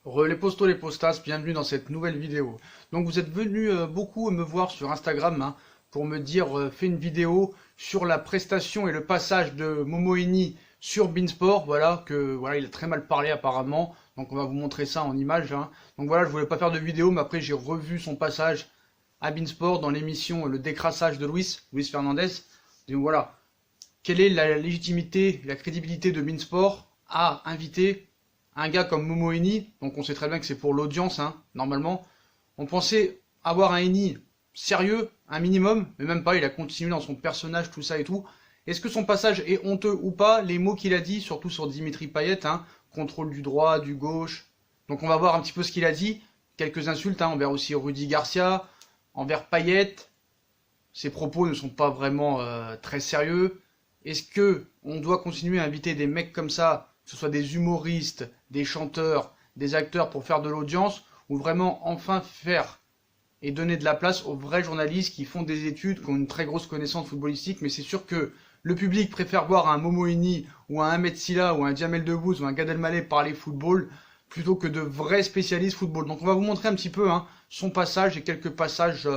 Les postos, les postas, bienvenue dans cette nouvelle vidéo. Donc vous êtes venus beaucoup me voir sur Instagram pour me dire fais une vidéo sur la prestation et le passage de Momoini sur Beansport. Voilà, il a très mal parlé apparemment. Donc on va vous montrer ça en image. Donc voilà, je voulais pas faire de vidéo, mais après j'ai revu son passage à Beansport dans l'émission Le décrassage de Luis Fernandez. Donc voilà, quelle est la légitimité, la crédibilité de Beansport à inviter un gars comme Momoini, donc on sait très bien que c'est pour l'audience, normalement. On pensait avoir un Eni sérieux, un minimum, mais même pas, il a continué dans son personnage, tout ça et tout. Est-ce que son passage est honteux ou pas? Les mots qu'il a dit, surtout sur Dimitri Payet, contrôle du droit, du gauche. Donc on va voir un petit peu ce qu'il a dit. Quelques insultes envers aussi Rudy Garcia, envers Payet. Ses propos ne sont pas vraiment très sérieux. Est-ce que on doit continuer à inviter des mecs comme ça, que ce soit des humoristes, des chanteurs, des acteurs pour faire de l'audience, ou vraiment enfin faire et donner de la place aux vrais journalistes qui font des études, qui ont une très grosse connaissance footballistique, mais c'est sûr que le public préfère voir un Momoini ou un Ahmed Silla ou un Jamel Debbouze ou un Gad Elmaleh parler football plutôt que de vrais spécialistes football. Donc on va vous montrer un petit peu son passage et quelques passages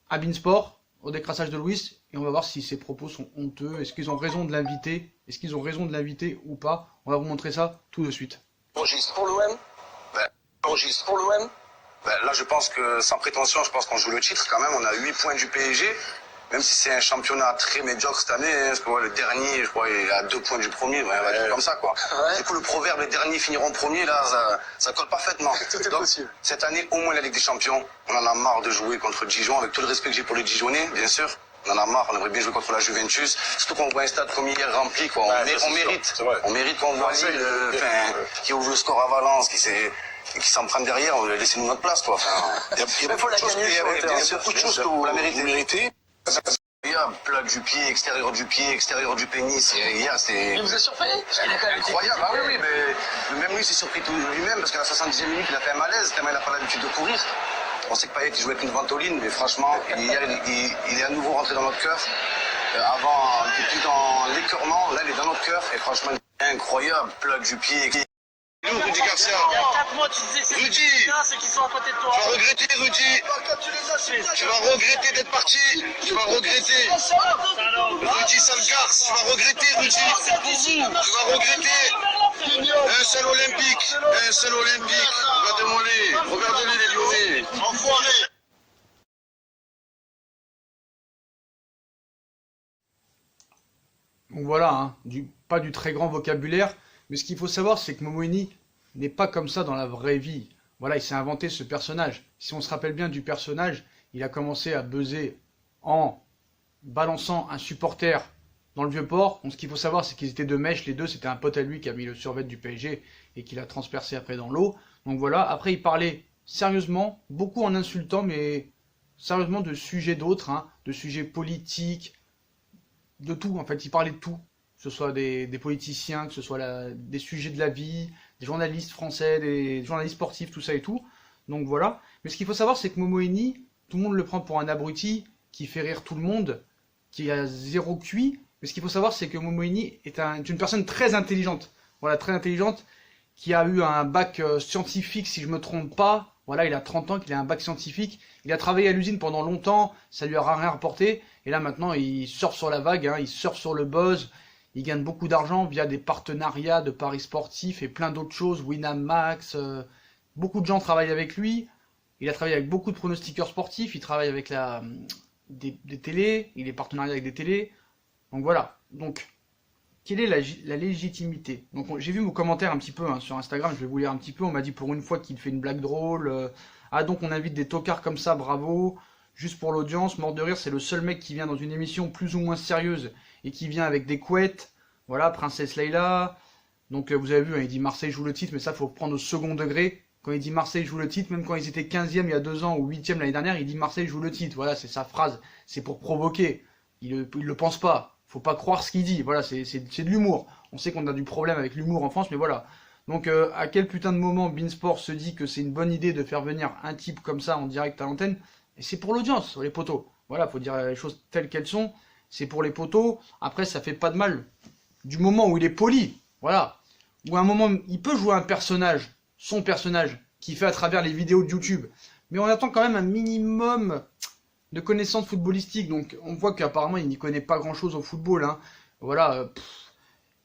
à Beansport, au décrassage de Luis, et on va voir si ses propos sont honteux, est-ce qu'ils ont raison de l'inviter, ou pas. On va vous montrer ça tout de suite. Registre pour l'OM. Registre pour l'OM. Là, je pense que, sans prétention, je pense qu'on joue le titre quand même. On a 8 points du PSG, même si c'est un championnat très médiocre cette année. Parce que le dernier, je crois, il est à 2 points du premier. Ouais, comme ça, quoi. Ouais. Du coup, le proverbe, les derniers finiront premier, là, ça colle parfaitement. Donc, possible. Cette année, au moins la Ligue des Champions. On en a marre de jouer contre Dijon, avec tout le respect que j'ai pour les Dijonais, bien sûr. On en a marre, on aimerait bien jouer contre la Juventus. Surtout qu'on voit un stade comme hier rempli, quoi. On mérite. On mérite qu'on voit Lille, qui ouvre le score à Valence, qui s'en prend derrière, laissez-nous notre place, quoi. Il y a beaucoup de choses que vous la méritez. Plat du pied, extérieur du pénis. Hier, c'était. Il vous a surpris? Incroyable. Ah oui, mais même lui s'est surpris tout lui-même parce qu'à la 70e minute, il a fait un malaise, tellement il n'a pas l'habitude de courir. On sait que Payet, il jouait avec une ventoline, mais franchement, hier, il est à nouveau rentré dans notre cœur. Avant, il était dans l'écœurement, là, il est dans notre cœur. Et franchement, incroyable, plat du pied. Rudy Garcia. Il y a 4 mois, tu disais c'est qu'ils sont à côté de toi. Tu vas regretter, Rudy. Tu vas regretter d'être parti. Tu vas regretter. Rudy sale garce. Tu vas regretter, Rudy. Tu vas regretter. Un seul olympique. Regardez-moi-les. Regardez-les, les Lyonnais. Enfoiré. Donc voilà, pas du très grand vocabulaire, mais ce qu'il faut savoir, c'est que Momoini n'est pas comme ça dans la vraie vie. Voilà, il s'est inventé ce personnage. Si on se rappelle bien du personnage, il a commencé à buzzer en balançant un supporter dans le Vieux-Port. Donc ce qu'il faut savoir, c'est qu'ils étaient de mèche, les deux, c'était un pote à lui qui a mis le survêt du PSG et qui l'a transpercé après dans l'eau. Donc voilà, après il parlait sérieusement, beaucoup en insultant, mais sérieusement de sujets d'autres, de sujets politiques, de tout, en fait, il parlait de tout, que ce soit des politiciens, que ce soit des sujets de la vie, des journalistes français, des journalistes sportifs, tout ça et tout. Donc voilà. Mais ce qu'il faut savoir, c'est que Momoini, tout le monde le prend pour un abruti qui fait rire tout le monde, qui a zéro QI. Mais ce qu'il faut savoir, c'est que Momoini est une personne très intelligente. Voilà, très intelligente, qui a eu un bac scientifique, si je me trompe pas. Voilà, il a 30 ans, qu'il a un bac scientifique. Il a travaillé à l'usine pendant longtemps, ça lui a rien rapporté. Et là, maintenant, il surfe sur la vague, il surfe sur le buzz. Il gagne beaucoup d'argent via des partenariats de paris sportifs et plein d'autres choses. Winamax, beaucoup de gens travaillent avec lui. Il a travaillé avec beaucoup de pronostiqueurs sportifs. Il travaille avec des télés. Il est partenariat avec des télés. Donc voilà. Donc, quelle est la légitimité? Donc j'ai vu vos commentaires un petit peu sur Instagram, je vais vous lire un petit peu. On m'a dit pour une fois qu'il fait une blague drôle. Ah donc on invite des tocards comme ça, bravo. Juste pour l'audience, mort de rire, c'est le seul mec qui vient dans une émission plus ou moins sérieuse et qui vient avec des couettes. Voilà, Princesse Leïla. Donc vous avez vu, il dit Marseille joue le titre, mais ça faut prendre au second degré. Quand il dit Marseille joue le titre, même quand ils étaient 15e il y a 2 ans ou 8e l'année dernière, il dit Marseille joue le titre. Voilà, c'est sa phrase. C'est pour provoquer. Il le pense pas. Faut pas croire ce qu'il dit, voilà, c'est de l'humour. On sait qu'on a du problème avec l'humour en France, mais voilà. Donc à quel putain de moment Beansport se dit que c'est une bonne idée de faire venir un type comme ça en direct à l'antenne? Et c'est pour l'audience, les poteaux. Voilà, faut dire les choses telles qu'elles sont. C'est pour les poteaux. Après, ça fait pas de mal. Du moment où il est poli, voilà. Ou à un moment, il peut jouer un personnage. son personnage qu'il fait à travers les vidéos de YouTube. Mais on attend quand même un minimum de connaissances footballistiques. Donc on voit qu'apparemment il n'y connaît pas grand-chose au football. Hein. Voilà,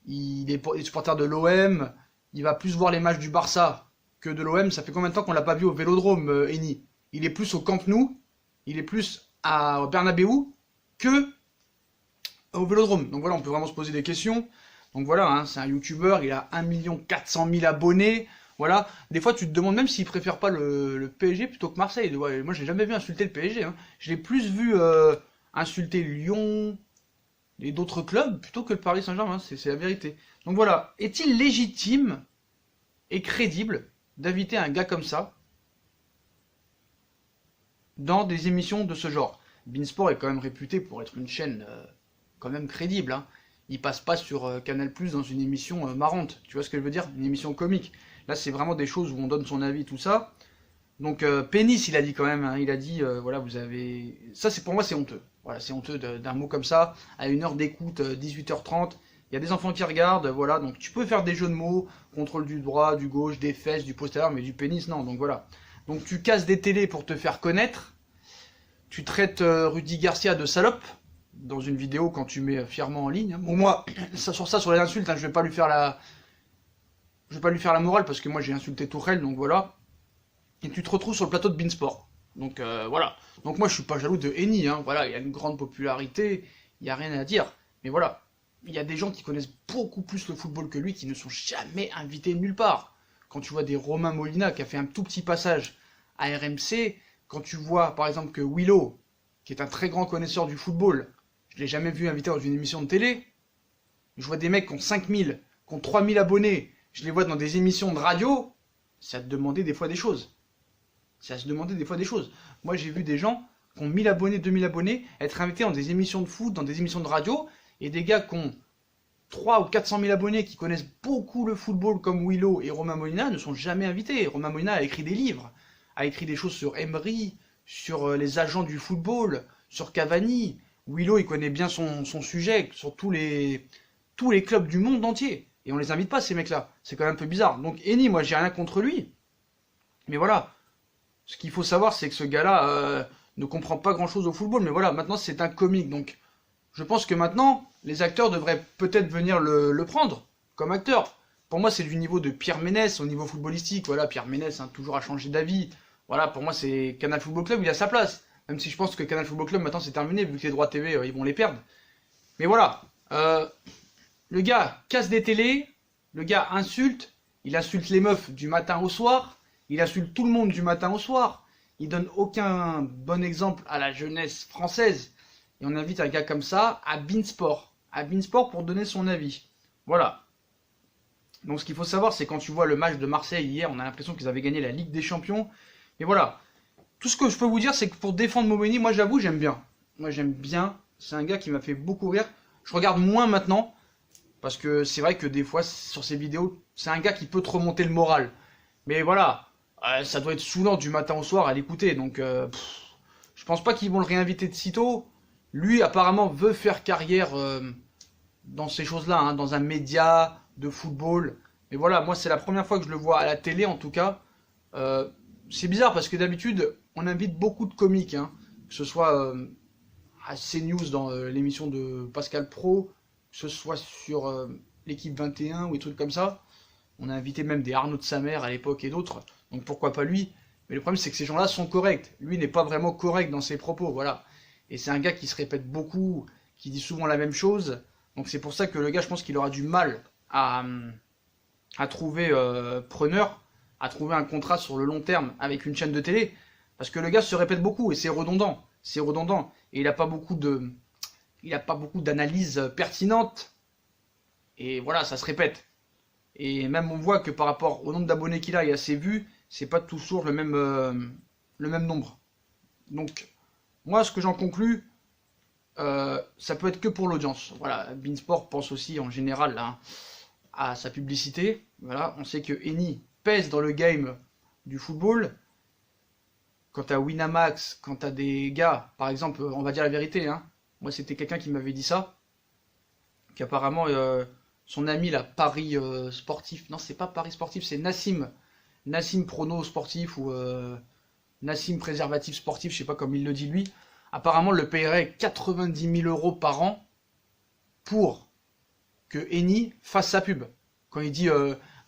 il est supporter de l'OM, il va plus voir les matchs du Barça que de l'OM. Ça fait combien de temps qu'on l'a pas vu au Vélodrome, Eni? Il est plus au Camp Nou, il est plus à Bernabeu que au Vélodrome. Donc voilà, on peut vraiment se poser des questions. Donc voilà, hein, c'est un youtubeur, il a 1 400 000 abonnés. Voilà, des fois tu te demandes même s'il préfère pas le PSG plutôt que Marseille. Ouais, moi je l'ai jamais vu insulter le PSG. Hein. Je l'ai plus vu insulter Lyon et d'autres clubs plutôt que le Paris Saint-Germain. C'est la vérité. Donc voilà, est-il légitime et crédible d'inviter un gars comme ça dans des émissions de ce genre? Beansport est quand même réputé pour être une chaîne quand même crédible. Hein. Il passe pas sur Canal+ dans une émission marrante. Tu vois ce que je veux dire? Une émission comique. Là, c'est vraiment des choses où on donne son avis, tout ça. Donc, Pénis, il a dit quand même, hein, il a dit, voilà, vous avez... Ça, c'est pour moi, c'est honteux. Voilà, c'est honteux d'un mot comme ça, à une heure d'écoute, 18h30. Il y a des enfants qui regardent, voilà. Donc, tu peux faire des jeux de mots, contrôle du droit, du gauche, des fesses, du postérieur, mais du pénis, non. Donc, voilà. Donc, tu casses des télés pour te faire connaître. Tu traites Rudy Garcia de salope dans une vidéo quand tu mets fièrement en ligne. Hein. Bon, moi, sur les insultes, hein, je vais pas lui faire la morale parce que moi j'ai insulté Tourelle, donc voilà. Et tu te retrouves sur le plateau de Beansport. Donc voilà. Donc moi je suis pas jaloux de Eni, hein. Voilà, il a une grande popularité, il y a rien à dire. Mais voilà, il y a des gens qui connaissent beaucoup plus le football que lui qui ne sont jamais invités nulle part. Quand tu vois des Romain Molina qui a fait un tout petit passage à RMC, quand tu vois par exemple que Willow, qui est un très grand connaisseur du football, je l'ai jamais vu invité dans une émission de télé. Je vois des mecs qui ont 5000, qui ont 3000 abonnés, je les vois dans des émissions de radio, c'est à te demander des fois des choses. C'est à se demander des fois des choses. Moi j'ai vu des gens qui ont 1000 abonnés, 2000 abonnés, être invités dans des émissions de foot, dans des émissions de radio, et des gars qui ont 3 ou 400 000 abonnés, qui connaissent beaucoup le football comme Willow et Romain Molina, ne sont jamais invités. Romain Molina a écrit des livres, a écrit des choses sur Emery, sur les agents du football, sur Cavani. Willow il connaît bien son sujet, sur tous les clubs du monde entier. Et on les invite pas, ces mecs-là. C'est quand même un peu bizarre. Donc Eni, moi j'ai rien contre lui. Mais voilà. Ce qu'il faut savoir, c'est que ce gars-là ne comprend pas grand-chose au football. Mais voilà, maintenant c'est un comique. Donc je pense que maintenant, les acteurs devraient peut-être venir le prendre comme acteur. Pour moi, c'est du niveau de Pierre Ménès au niveau footballistique. Voilà, Pierre Ménès, hein, toujours à changer d'avis. Voilà, pour moi, c'est Canal Football Club, il a sa place. Même si je pense que Canal Football Club, maintenant, c'est terminé, vu que les droits TV, ils vont les perdre. Mais voilà. Le gars casse des télés, le gars insulte, il insulte les meufs du matin au soir, il insulte tout le monde du matin au soir, il donne aucun bon exemple à la jeunesse française. Et on invite un gars comme ça à Beansport pour donner son avis. Voilà. Donc ce qu'il faut savoir, c'est quand tu vois le match de Marseille hier, on a l'impression qu'ils avaient gagné la Ligue des Champions. Et voilà. Tout ce que je peux vous dire, c'est que pour défendre Momeni, moi j'avoue, j'aime bien. Moi j'aime bien. C'est un gars qui m'a fait beaucoup rire. Je regarde moins maintenant. Parce que c'est vrai que des fois, sur ces vidéos, c'est un gars qui peut te remonter le moral. Mais voilà, ça doit être saoulant du matin au soir à l'écouter. Donc, je pense pas qu'ils vont le réinviter de sitôt. Lui, apparemment, veut faire carrière dans ces choses-là, hein, dans un média de football. Mais voilà, moi, c'est la première fois que je le vois à la télé, en tout cas. C'est bizarre, parce que d'habitude, on invite beaucoup de comiques. Hein, que ce soit à CNews dans l'émission de Pascal Pro, que ce soit sur l'équipe 21 ou des trucs comme ça. On a invité même des Arnaud de Samer à l'époque et d'autres, donc pourquoi pas lui. Mais le problème c'est que ces gens-là sont corrects. Lui n'est pas vraiment correct dans ses propos, voilà. Et c'est un gars qui se répète beaucoup, qui dit souvent la même chose. Donc c'est pour ça que le gars, je pense qu'il aura du mal à trouver preneur, à trouver un contrat sur le long terme avec une chaîne de télé. Parce que le gars se répète beaucoup et c'est redondant. C'est redondant. Et il n'a pas beaucoup d'analyses pertinentes. Et voilà, ça se répète. Et même on voit que par rapport au nombre d'abonnés qu'il a et à ses vues, c'est pas toujours le même nombre. Donc, moi, ce que j'en conclus, ça peut être que pour l'audience. Voilà, Beansport pense aussi en général là, à sa publicité. Voilà, on sait que Eni pèse dans le game du football. Quand t'as Winamax, quand t'as des gars, par exemple, on va dire la vérité, hein. Moi c'était quelqu'un qui m'avait dit ça, qu'apparemment son ami là, Paris Sportif, non c'est pas Paris Sportif, c'est Nassim Nassim Prono Sportif ou Nassim Préservatif Sportif, je sais pas comme il le dit lui, apparemment le paierait 90 000 euros par an pour que Eni fasse sa pub. Quand il dit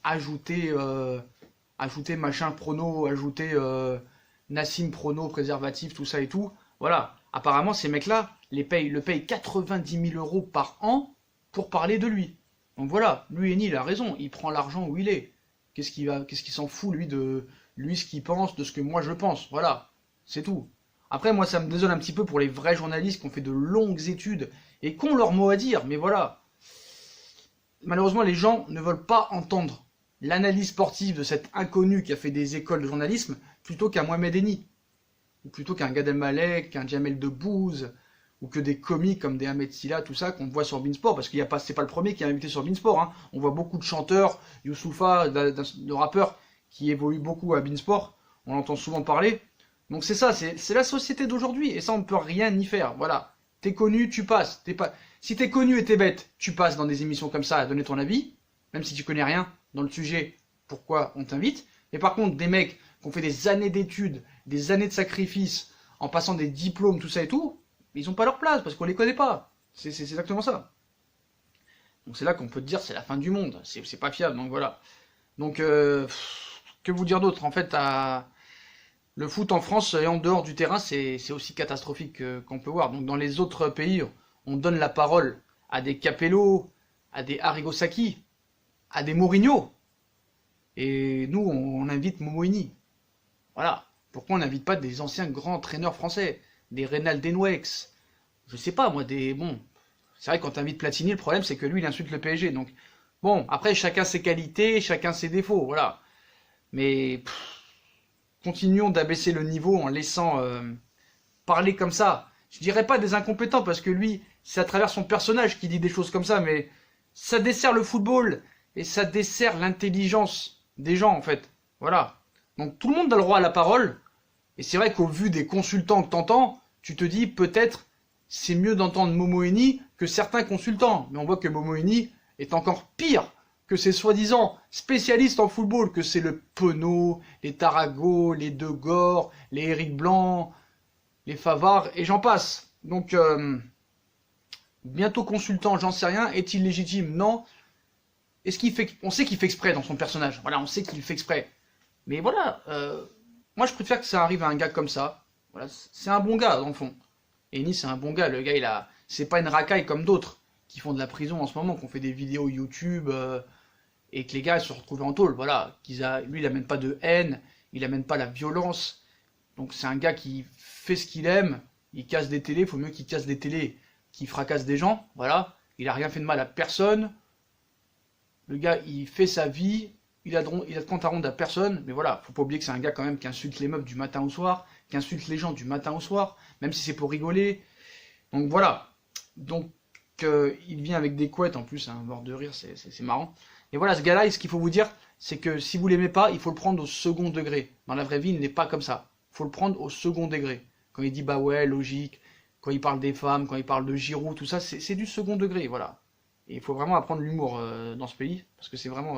ajouter machin prono, ajouter Nassim Prono, préservatif, tout ça et tout. Voilà. Apparemment, ces mecs-là le payent 90 000 euros par an pour parler de lui. Donc voilà, lui Eni, il a raison, il prend l'argent où il est. Qu'est-ce qu'il s'en fout, lui, de lui, ce qu'il pense, de ce que moi je pense. Voilà, c'est tout. Après, moi, ça me désole un petit peu pour les vrais journalistes qui ont fait de longues études et qui ont leur mot à dire, mais voilà. Malheureusement, les gens ne veulent pas entendre l'analyse sportive de cet inconnu qui a fait des écoles de journalisme plutôt qu'un Mohamed Eni, ou plutôt qu'un Gad Elmalek, qu'un Jamel Debbouze, ou que des comiques comme des Ahmed Silla, tout ça, qu'on voit sur Beansport, parce que c'est pas le premier qui est invité sur Beansport, hein. On voit beaucoup de chanteurs, Youssoupha, de rappeurs qui évoluent beaucoup à Beansport, on entend souvent parler. Donc c'est ça, c'est la société d'aujourd'hui, et ça on ne peut rien y faire, voilà. T'es connu, tu passes. Si t'es connu et t'es bête, tu passes dans des émissions comme ça à donner ton avis, même si tu connais rien dans le sujet, pourquoi on t'invite. Mais par contre, des mecs qui ont fait des années d'études, des années de sacrifices, en passant des diplômes, tout ça et tout, ils n'ont pas leur place, parce qu'on les connaît pas. C'est exactement ça. Donc c'est là qu'on peut te dire c'est la fin du monde, c'est pas fiable, donc voilà. Donc, que vous dire d'autre? En fait, le foot en France et en dehors du terrain, c'est aussi catastrophique qu'on peut voir. Donc dans les autres pays, on donne la parole à des Capello, à des Arrigo Sacchi, à des Mourinho. Et nous, on invite Momo Eni. Voilà. Pourquoi on n'invite pas des anciens grands entraîneurs français, des Reynald Denouex, je sais pas moi, bon. C'est vrai que quand t'invites Platini, le problème c'est que lui il insulte le PSG. Donc bon, après chacun ses qualités, chacun ses défauts, voilà. Mais continuons d'abaisser le niveau en laissant parler comme ça. Je dirais pas des incompétents parce que lui, c'est à travers son personnage qu'il dit des choses comme ça, mais ça dessert le football et ça dessert l'intelligence des gens en fait. Voilà. Donc tout le monde a le droit à la parole. Et c'est vrai qu'au vu des consultants que t'entends, tu te dis peut-être c'est mieux d'entendre Momo Eni que certains consultants. Mais on voit que Momo Eni est encore pire que ces soi-disant spécialistes en football, que c'est le Penaud, les Tarago, les De Gore, les Eric Blanc, les Favard, et j'en passe. Donc, bientôt consultant, j'en sais rien. Est-il légitime? Non. Est-ce qu'il fait... On sait qu'il fait exprès dans son personnage. Voilà, on sait qu'il fait exprès. Mais voilà, moi je préfère que ça arrive à un gars comme ça. Voilà, c'est un bon gars dans le fond. Eni c'est un bon gars, le gars c'est pas une racaille comme d'autres qui font de la prison en ce moment, qui ont fait des vidéos YouTube et que les gars ils se retrouvent en tôle. Voilà, lui il amène pas de haine, il amène pas la violence. Donc c'est un gars qui fait ce qu'il aime, il casse des télés, faut mieux qu'il casse des télés qui fracasse des gens. Voilà, il a rien fait de mal à personne. Le gars il fait sa vie. Il a de compte à rendre à personne, mais voilà, faut pas oublier que c'est un gars quand même qui insulte les meufs du matin au soir, qui insulte les gens du matin au soir, même si c'est pour rigoler. Donc voilà. Donc il vient avec des couettes en plus, hein, mort de rire, c'est marrant. Et voilà, ce gars-là, ce qu'il faut vous dire, c'est que si vous l'aimez pas, il faut le prendre au second degré. Dans la vraie vie, il n'est pas comme ça. Il faut le prendre au second degré. Quand il dit bah ouais, logique, quand il parle des femmes, quand il parle de Giroud, tout ça, c'est du second degré, voilà. Et il faut vraiment apprendre l'humour dans ce pays, parce que c'est vraiment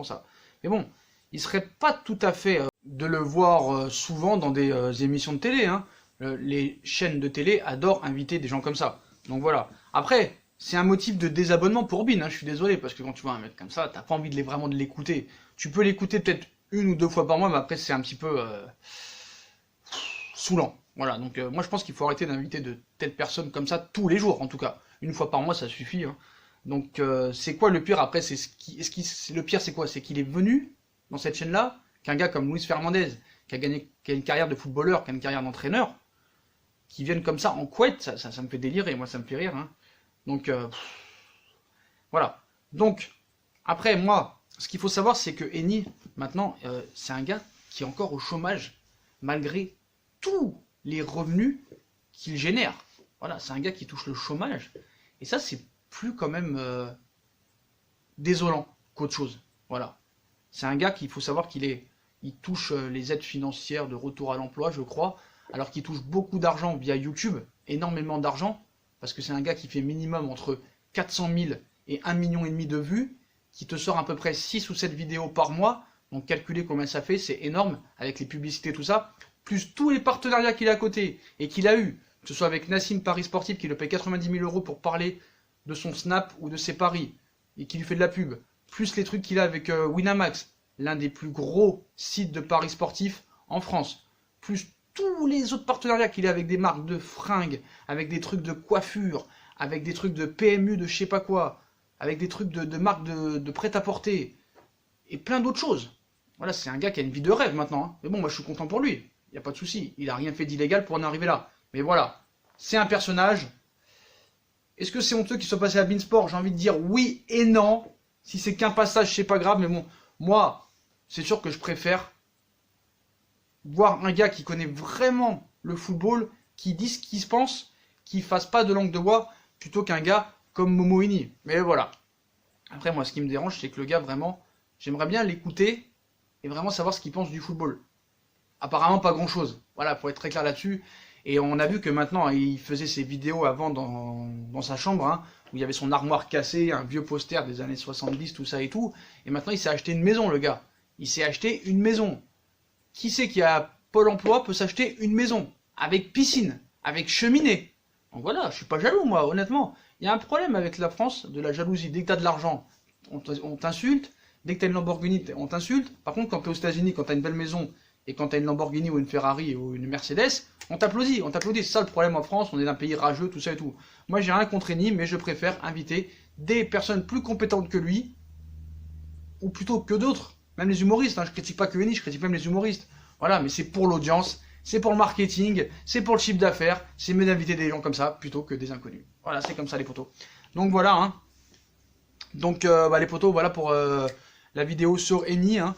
ça. Mais bon, il serait pas tout à fait de le voir souvent dans des émissions de télé. Hein. Les chaînes de télé adorent inviter des gens comme ça. Donc voilà. Après, c'est un motif de désabonnement pour Bean. Hein, je suis désolé, parce que quand tu vois un mec comme ça, t'as pas envie vraiment de l'écouter. Tu peux l'écouter peut-être 1 ou 2 fois par mois, mais après c'est un petit peu saoulant. Voilà, donc moi je pense qu'il faut arrêter d'inviter de telles personnes comme ça tous les jours, en tout cas. 1 fois par mois, ça suffit. Hein. Donc c'est quoi le pire après? Le pire c'est quoi? C'est qu'il est venu dans cette chaîne-là, qu'un gars comme Luis Fernandez, qui a une carrière de footballeur, qui a une carrière d'entraîneur, qui vienne comme ça en couette, ça me fait délirer, moi ça me fait rire. Hein. Donc voilà. Donc après moi, ce qu'il faut savoir c'est que Eni, maintenant, c'est un gars qui est encore au chômage, malgré tous les revenus qu'il génère. Voilà, c'est un gars qui touche le chômage. Et ça c'est plus quand même désolant qu'autre chose. Voilà. C'est un gars qu'il faut savoir il touche les aides financières de retour à l'emploi, je crois, alors qu'il touche beaucoup d'argent via YouTube, énormément d'argent, parce que c'est un gars qui fait minimum entre 400 000 et 1,5 million de vues, qui te sort à peu près 6 ou 7 vidéos par mois, Donc calculer combien ça fait, c'est énorme, avec les publicités, tout ça, plus tous les partenariats qu'il a à côté, et qu'il a eu, que ce soit avec Nassim Paris Sportif, qui le paye 90 000 € pour parler de son Snap ou de ses paris, et qui lui fait de la pub, plus les trucs qu'il a avec Winamax, l'un des plus gros sites de paris sportifs en France, plus tous les autres partenariats qu'il a avec des marques de fringues, avec des trucs de coiffure, avec des trucs de PMU de je sais pas quoi, avec des trucs de marques de prêt-à-porter, et plein d'autres choses. Voilà, c'est un gars qui a une vie de rêve maintenant. Hein. Mais bon, moi je suis content pour lui. Il n'y a pas de souci. Il n'a rien fait d'illégal pour en arriver là. Mais voilà, c'est un personnage. Est-ce que c'est honteux qu'il soit passé à Beansport? J'ai envie de dire oui et non. Si c'est qu'un passage, c'est pas grave. Mais bon, moi, c'est sûr que je préfère voir un gars qui connaît vraiment le football, qui dit ce qu'il se pense, qui fasse pas de langue de bois, plutôt qu'un gars comme Momo Heny. Mais voilà. Après, moi, ce qui me dérange, c'est que le gars, vraiment, j'aimerais bien l'écouter et vraiment savoir ce qu'il pense du football. Apparemment pas grand chose, voilà, faut être très clair là-dessus. Et on a vu que maintenant, il faisait ses vidéos avant dans sa chambre, hein, où il y avait son armoire cassée, un vieux poster des années 70, tout ça et tout. Et maintenant, il s'est acheté une maison, le gars. Il s'est acheté une maison. Qui c'est qui a Pôle emploi peut s'acheter une maison, avec piscine, avec cheminée. Donc voilà, je suis pas jaloux, moi, honnêtement. Il y a un problème avec la France, de la jalousie. Dès que t'as de l'argent, on t'insulte. Dès que t'as une Lamborghini, on t'insulte. Par contre, quand t'es aux États-Unis, quand t'as une belle maison, et quand t'as une Lamborghini ou une Ferrari ou une Mercedes, on t'applaudit, on t'applaudit. C'est ça le problème en France, on est un pays rageux, tout ça et tout. Moi, j'ai rien contre Heny, mais je préfère inviter des personnes plus compétentes que lui, ou plutôt que d'autres, même les humoristes. Hein. Je critique pas que Heny, je critique même les humoristes. Voilà, mais c'est pour l'audience, c'est pour le marketing, c'est pour le chiffre d'affaires, c'est mieux d'inviter des gens comme ça plutôt que des inconnus. Voilà, c'est comme ça les potos. Donc voilà, hein. Donc les potos, voilà pour la vidéo sur Heny, hein.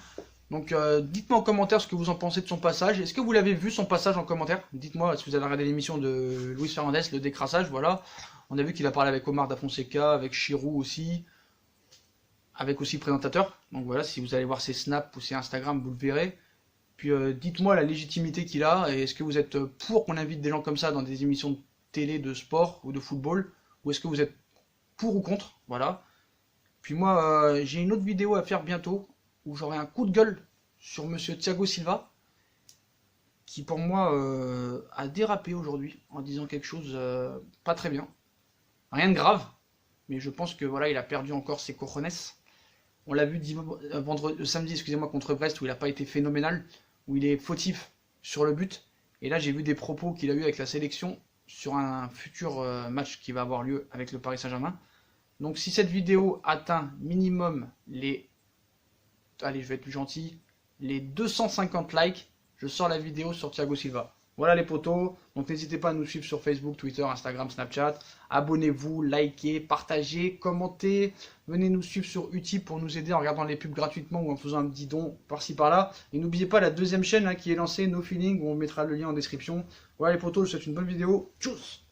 Donc dites-moi en commentaire ce que vous en pensez de son passage. Est-ce que vous l'avez vu son passage en commentaire? Dites-moi si vous avez regardé l'émission de Luis Fernandez, le décrassage, voilà. On a vu qu'il a parlé avec Omar Da Fonseca, avec Chirou aussi, avec aussi présentateur. Donc voilà, si vous allez voir ses snaps ou ses Instagram, vous le verrez. Puis dites-moi la légitimité qu'il a, et est-ce que vous êtes pour qu'on invite des gens comme ça dans des émissions de télé, de sport ou de football, ou est-ce que vous êtes pour ou contre, voilà. Puis moi, j'ai une autre vidéo à faire bientôt, où j'aurai un coup de gueule sur monsieur Thiago Silva, qui pour moi a dérapé aujourd'hui, en disant quelque chose pas très bien. Rien de grave, mais je pense que voilà, il a perdu encore ses cojones. On l'a vu samedi, excusez-moi, contre Brest, où il n'a pas été phénoménal, où il est fautif sur le but. Et là, j'ai vu des propos qu'il a eu avec la sélection sur un futur match qui va avoir lieu avec le Paris Saint-Germain. Donc si cette vidéo atteint minimum les... Allez, je vais être plus gentil. Les 250 likes, je sors la vidéo sur Thiago Silva. Voilà les potos. Donc n'hésitez pas à nous suivre sur Facebook, Twitter, Instagram, Snapchat. Abonnez-vous, likez, partagez, commentez. Venez nous suivre sur Utip pour nous aider en regardant les pubs gratuitement ou en faisant un petit don par-ci par-là. Et n'oubliez pas la deuxième chaîne qui est lancée, No Feeling, où on mettra le lien en description. Voilà les potos, je vous souhaite une bonne vidéo. Tchuss!